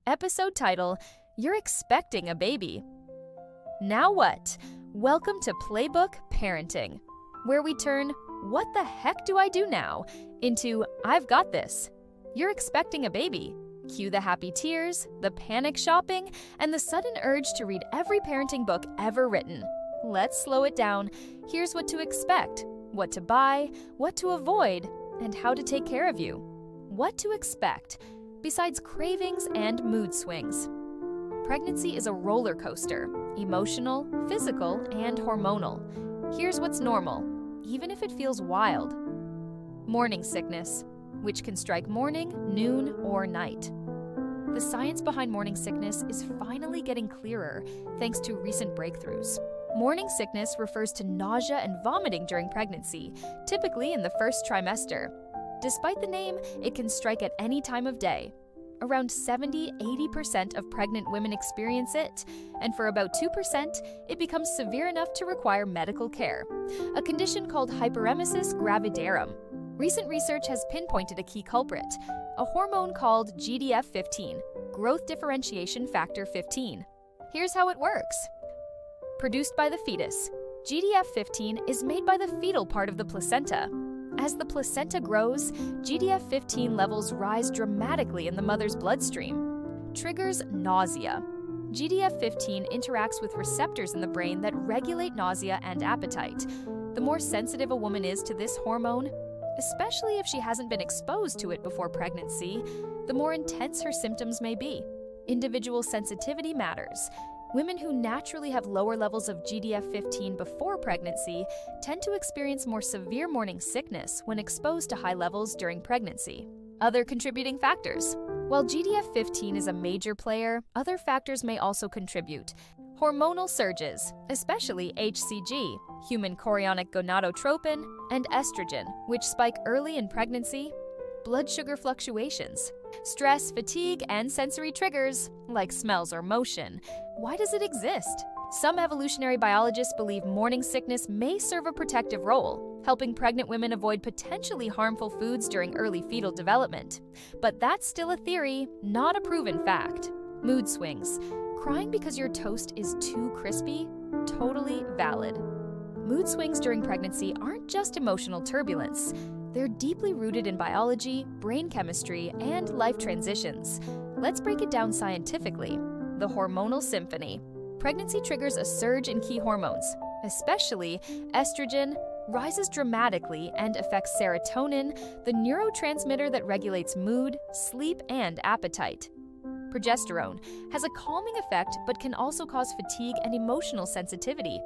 Episode title, You're Expecting a Baby. Now what? Welcome to Playbook Parenting, where we turn "what the heck do I do now?" into "I've got this." You're expecting a baby. Cue the happy tears, the panic shopping, and the sudden urge to read every parenting book ever written. Let's slow it down. Here's what to expect, what to buy, what to avoid, and how to take care of you. What to expect, besides cravings and mood swings. Pregnancy is a roller coaster, emotional, physical, and hormonal. Here's what's normal, even if it feels wild. Morning sickness, which can strike morning, noon, or night. The science behind morning sickness is finally getting clearer thanks to recent breakthroughs. Morning sickness refers to nausea and vomiting during pregnancy, typically in the first trimester. Despite the name, it can strike at any time of day. Around 70–80% of pregnant women experience it, and for about 2%, it becomes severe enough to require medical care, a condition called hyperemesis gravidarum. Recent research has pinpointed a key culprit, a hormone called GDF-15, growth differentiation factor 15. Here's how it works. Produced by the fetus, GDF-15 is made by the fetal part of the placenta. As the placenta grows, GDF-15 levels rise dramatically in the mother's bloodstream. Triggers nausea. GDF-15 interacts with receptors in the brain that regulate nausea and appetite. The more sensitive a woman is to this hormone, especially if she hasn't been exposed to it before pregnancy, the more intense her symptoms may be. Individual sensitivity matters. Women who naturally have lower levels of GDF-15 before pregnancy tend to experience more severe morning sickness when exposed to high levels during pregnancy. Other contributing factors. While GDF-15 is a major player, other factors may also contribute. Hormonal surges, especially HCG, human chorionic gonadotropin, and estrogen, which spike early in pregnancy. Blood sugar fluctuations, stress, fatigue, and sensory triggers, like smells or motion. Why does it exist? Some evolutionary biologists believe morning sickness may serve a protective role, helping pregnant women avoid potentially harmful foods during early fetal development. But that's still a theory, not a proven fact. Mood swings. Crying because your toast is too crispy? Totally valid. Mood swings during pregnancy aren't just emotional turbulence. They're deeply rooted in biology, brain chemistry, and life transitions. Let's break it down scientifically. The hormonal symphony. Pregnancy triggers a surge in key hormones, especially estrogen, rises dramatically and affects serotonin, the neurotransmitter that regulates mood, sleep, and appetite. Progesterone has a calming effect but can also cause fatigue and emotional sensitivity.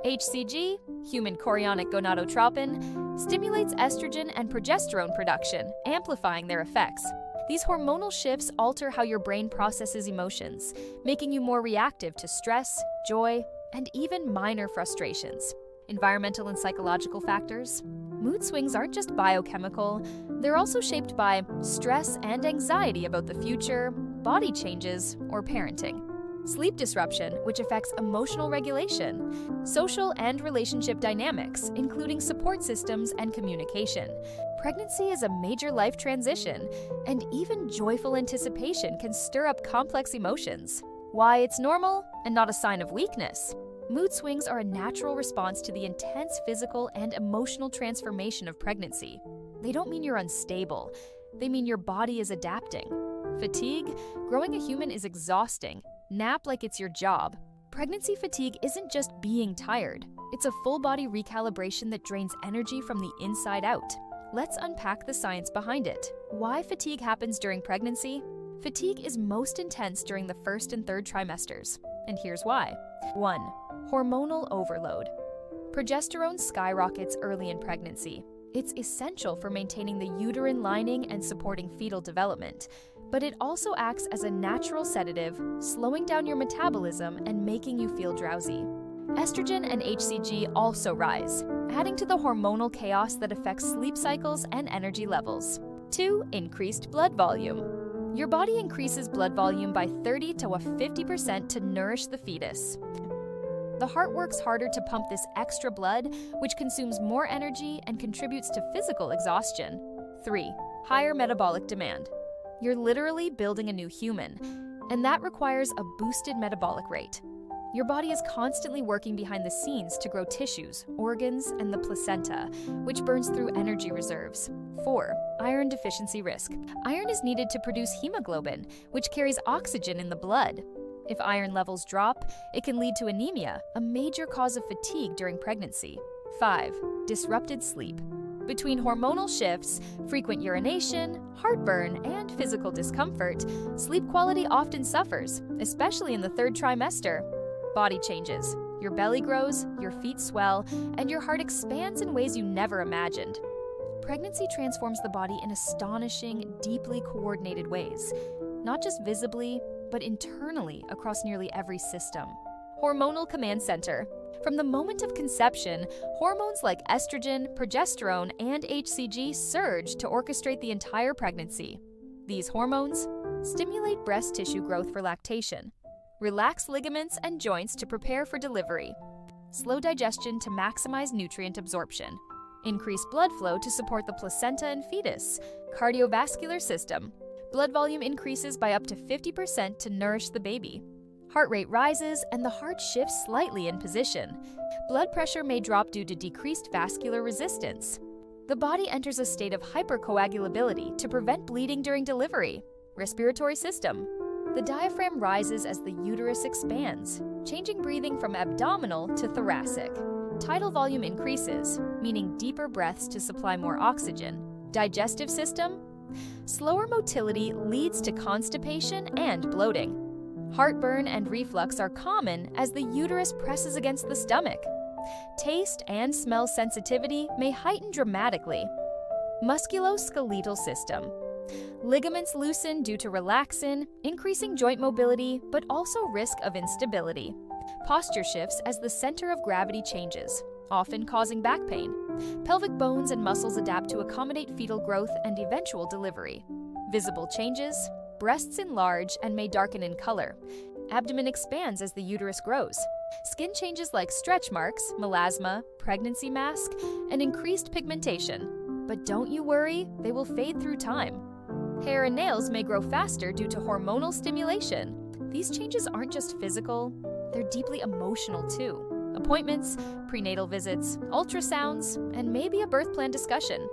HCG, human chorionic gonadotropin, stimulates estrogen and progesterone production, amplifying their effects. These hormonal shifts alter how your brain processes emotions, making you more reactive to stress, joy, and even minor frustrations. Environmental and psychological factors. Mood swings aren't just biochemical, they're also shaped by stress and anxiety about the future, body changes, or parenting. Sleep disruption, which affects emotional regulation, social and relationship dynamics, including support systems and communication. Pregnancy is a major life transition, and even joyful anticipation can stir up complex emotions. Why it's normal and not a sign of weakness. Mood swings are a natural response to the intense physical and emotional transformation of pregnancy. They don't mean you're unstable. They mean your body is adapting. Fatigue? Growing a human is exhausting. Nap like it's your job. Pregnancy fatigue isn't just being tired. It's a full-body recalibration that drains energy from the inside out. Let's unpack the science behind it. Why fatigue happens during pregnancy? Fatigue is most intense during the first and third trimesters. And here's why. 1. Hormonal overload. Progesterone skyrockets early in pregnancy. It's essential for maintaining the uterine lining and supporting fetal development. But it also acts as a natural sedative, slowing down your metabolism and making you feel drowsy. Estrogen and HCG also rise, adding to the hormonal chaos that affects sleep cycles and energy levels. 2. Increased blood volume. Your body increases blood volume by 30 to 50% to nourish the fetus. The heart works harder to pump this extra blood, which consumes more energy and contributes to physical exhaustion. 3. Higher metabolic demand. You're literally building a new human. and that requires a boosted metabolic rate. Your body is constantly working behind the scenes to grow tissues, organs, and the placenta, which burns through energy reserves. 4. Iron deficiency risk. Iron is needed to produce hemoglobin, which carries oxygen in the blood. If iron levels drop, it can lead to anemia, a major cause of fatigue during pregnancy. 5. Disrupted sleep. Between hormonal shifts, frequent urination, heartburn, and physical discomfort, sleep quality often suffers, especially in the 3rd trimester. Body changes. Your belly grows, your feet swell, and your heart expands in ways you never imagined. Pregnancy transforms the body in astonishing, deeply coordinated ways, not just visibly, but internally across nearly every system. Hormonal command center. From the moment of conception, hormones like estrogen, progesterone, and HCG surge to orchestrate the entire pregnancy. These hormones stimulate breast tissue growth for lactation, relax ligaments and joints to prepare for delivery, slow digestion to maximize nutrient absorption, increase blood flow to support the placenta and fetus, cardiovascular system. Blood volume increases by up to 50% to nourish the baby. Heart rate rises and the heart shifts slightly in position. Blood pressure may drop due to decreased vascular resistance. The body enters a state of hypercoagulability to prevent bleeding during delivery. Respiratory system. The diaphragm rises as the uterus expands, changing breathing from abdominal to thoracic. Tidal volume increases, meaning deeper breaths to supply more oxygen. Digestive system. Slower motility leads to constipation and bloating. Heartburn and reflux are common as the uterus presses against the stomach. Taste and smell sensitivity may heighten dramatically. Musculoskeletal system. Ligaments loosen due to relaxin, increasing joint mobility, but also risk of instability. Posture shifts as the center of gravity changes, often causing back pain. Pelvic bones and muscles adapt to accommodate fetal growth and eventual delivery. Visible changes. Breasts enlarge and may darken in color. Abdomen expands as the uterus grows. Skin changes like stretch marks, melasma, pregnancy mask, and increased pigmentation. But don't you worry, they will fade through time. Hair and nails may grow faster due to hormonal stimulation. These changes aren't just physical, they're deeply emotional too. Appointments, prenatal visits, ultrasounds, and maybe a birth plan discussion.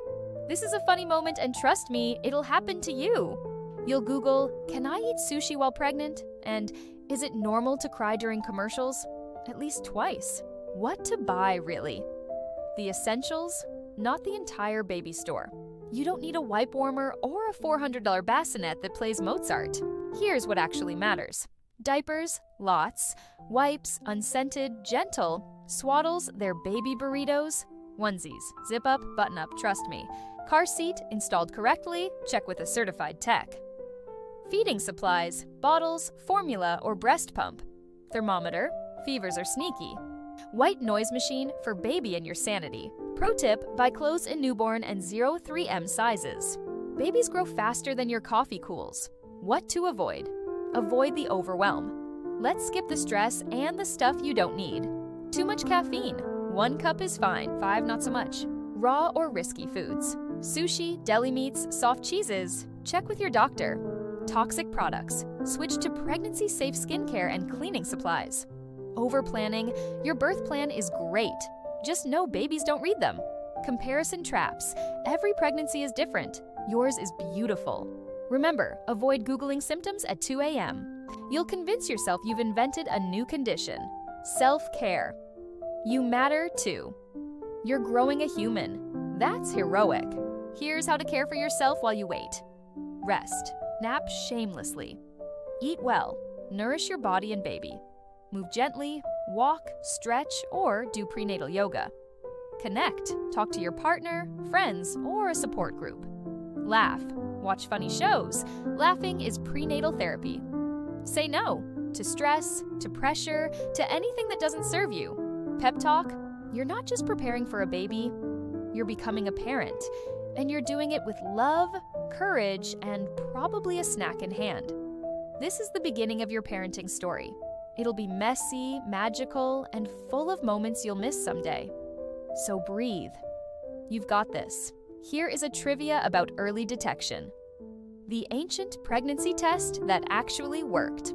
This is a funny moment, and trust me, it'll happen to you. You'll Google, "Can I eat sushi while pregnant?" and "Is it normal to cry during commercials?" At least twice. What to buy, really? The essentials, not the entire baby store. You don't need a wipe warmer or a $400 bassinet that plays Mozart. Here's what actually matters. Diapers, lots. Wipes, unscented, gentle. Swaddles, they're baby burritos. Onesies, zip up, button up, trust me. Car seat, installed correctly, check with a certified tech. Feeding supplies, bottles, formula, or breast pump. Thermometer, fevers are sneaky. White noise machine for baby and your sanity. Pro tip, buy clothes in newborn and 0-3M sizes. Babies grow faster than your coffee cools. What to avoid? Avoid the overwhelm. Let's skip the stress and the stuff you don't need. Too much caffeine. 1 cup is fine, 5 not so much. Raw or risky foods. Sushi, deli meats, soft cheeses. Check with your doctor. Toxic products. Switch to pregnancy-safe skincare and cleaning supplies. Over-planning. Your birth plan is great. Just know babies don't read them. Comparison traps. Every pregnancy is different. Yours is beautiful. Remember, avoid Googling symptoms at 2 a.m. You'll convince yourself you've invented a new condition. Self-care. You matter too. You're growing a human. That's heroic. Here's how to care for yourself while you wait. Rest. Nap shamelessly. Eat well. Nourish your body and baby. Move gently, walk, stretch, or do prenatal yoga. Connect. Talk to your partner, friends, or a support group. Laugh. Watch funny shows. Laughing is prenatal therapy. Say no to stress, to pressure, to anything that doesn't serve you. Pep talk. You're not just preparing for a baby, you're becoming a parent. And you're doing it with love, courage, and probably a snack in hand. This is the beginning of your parenting story. It'll be messy, magical, and full of moments you'll miss someday. So breathe. You've got this. Here is a trivia about early detection. the ancient pregnancy test that actually worked.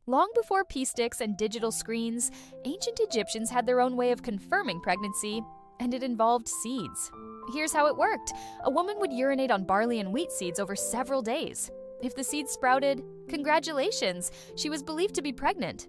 Long before pee sticks and digital screens, ancient Egyptians had their own way of confirming pregnancy, and it involved seeds. Here's how it worked. A woman would urinate on barley and wheat seeds over several days. If the seeds sprouted, congratulations, she was believed to be pregnant.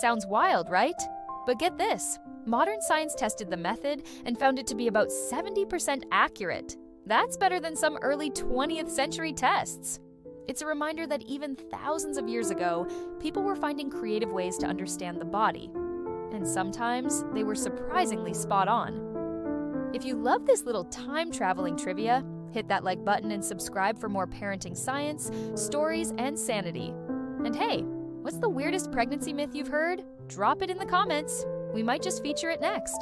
Sounds wild, right? But get this, modern science tested the method and found it to be about 70% accurate. That's better than some early 20th century tests. It's a reminder that even thousands of years ago, people were finding creative ways to understand the body. And sometimes they were surprisingly spot on. If you love this little time-traveling trivia, hit that like button and subscribe for more parenting science, stories, and sanity. And hey, what's the weirdest pregnancy myth you've heard? Drop it in the comments. We might just feature it next.